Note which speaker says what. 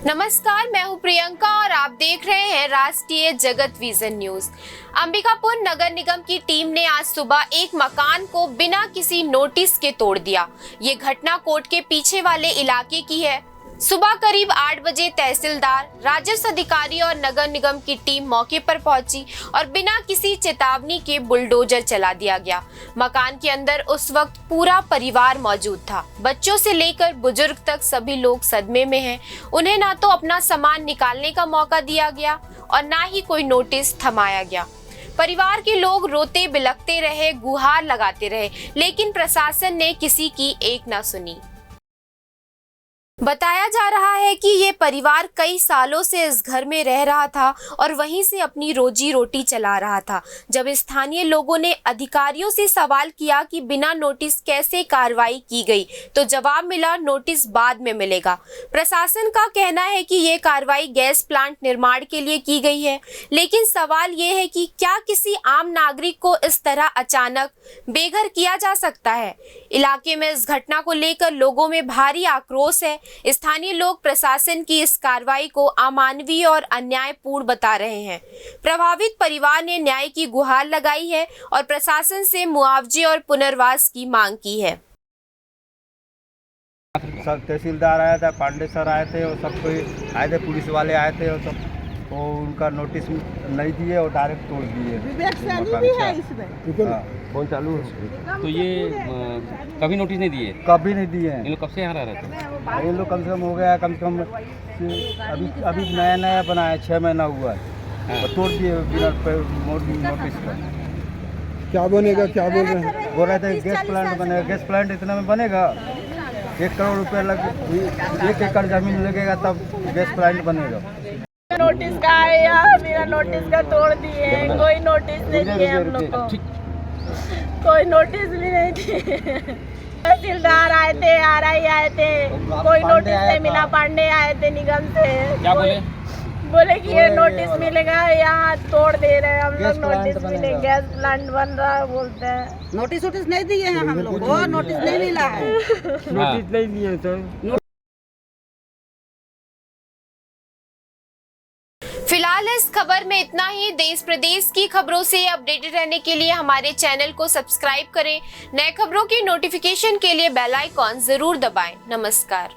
Speaker 1: नमस्कार, मैं हूं प्रियंका और आप देख रहे हैं राष्ट्रीय जगत विजन न्यूज। अंबिकापुर नगर निगम की टीम ने आज सुबह एक मकान को बिना किसी नोटिस के तोड़ दिया। ये घटना कोर्ट के पीछे वाले इलाके की है। सुबह करीब 8 बजे तहसीलदार, राजस्व अधिकारी और नगर निगम की टीम मौके पर पहुंची और बिना किसी चेतावनी के बुलडोजर चला दिया गया। मकान के अंदर उस वक्त पूरा परिवार मौजूद था। बच्चों से लेकर बुजुर्ग तक सभी लोग सदमे में हैं। उन्हें ना तो अपना सामान निकालने का मौका दिया गया और ना ही कोई नोटिस थमाया गया। परिवार के लोग रोते बिलखते रहे, गुहार लगाते रहे, लेकिन प्रशासन ने किसी की एक ना सुनी। बताया जा रहा है कि ये परिवार कई सालों से इस घर में रह रहा था और वहीं से अपनी रोजी रोटी चला रहा था। जब स्थानीय लोगों ने अधिकारियों से सवाल किया कि बिना नोटिस कैसे कार्रवाई की गई, तो जवाब मिला नोटिस बाद में मिलेगा। प्रशासन का कहना है कि ये कार्रवाई गैस प्लांट निर्माण के लिए की गई है, लेकिन सवाल ये है कि क्या किसी आम नागरिक को इस तरह अचानक बेघर किया जा सकता है। इलाके में इस घटना को लेकर लोगों में भारी आक्रोश है। स्थानीय लोग प्रशासन की इस कार्रवाई को अमानवीय और अन्यायपूर्ण बता रहे हैं। प्रभावित परिवार ने न्याय की गुहार लगाई है और प्रशासन से मुआवजे और पुनर्वास की मांग की है।
Speaker 2: सब तहसीलदार आया था, पांडे सर आए थे और सब कोई आए थे, पुलिस वाले आए थे और सब वो उनका नोटिस नहीं दिए और डायरेक्ट तोड़ दिए।
Speaker 3: भी है इसमें।
Speaker 2: फोन चालू है।
Speaker 4: तो ये कभी नोटिस नहीं दिए?
Speaker 2: कभी नहीं दिए हैं।
Speaker 4: इन लोग कब से यहाँ रह रहे थे?
Speaker 2: ये लोग कम से कम हो गया, कम से कम अभी नया बना है, 6 महीना हुआ है। तो तोड़ दिए बिना नोटिस का।
Speaker 3: क्या बनेगा, क्या बोल रहे हैं?
Speaker 2: बोल रहे थे गैस प्लांट बनेगा। गैस प्लांट इतना में बनेगा, 1 करोड़ रुपये लग 1 एकड़ जमीन लगेगा तब गैस प्लांट बनेगा।
Speaker 5: नोटिस का आया, मेरा नोटिस का तोड़ दिए। कोई नोटिस नहीं दिए हम लोग को, कोई नोटिस भी नहीं दिए। तहसीलदार आए थे, आरआई आए थे, कोई नोटिस नहीं मिला। पांडे आए थे निगम से।
Speaker 4: क्या
Speaker 5: बोले कि ये नोटिस मिलेगा, यहाँ तोड़ दे रहे हैं हम लोग। नोटिस मिलेगा, गैस प्लांट बन रहा है बोलते हैं।
Speaker 6: नोटिस नहीं दिए हैं हम लोग को, नोटिस नहीं मिला है।
Speaker 2: नोटिस नहीं दिए सर।
Speaker 1: फिलहाल इस खबर में इतना ही। देश प्रदेश की खबरों से अपडेटेड रहने के लिए हमारे चैनल को सब्सक्राइब करें। नए खबरों की नोटिफिकेशन के लिए बेल आइकॉन जरूर दबाएं। नमस्कार।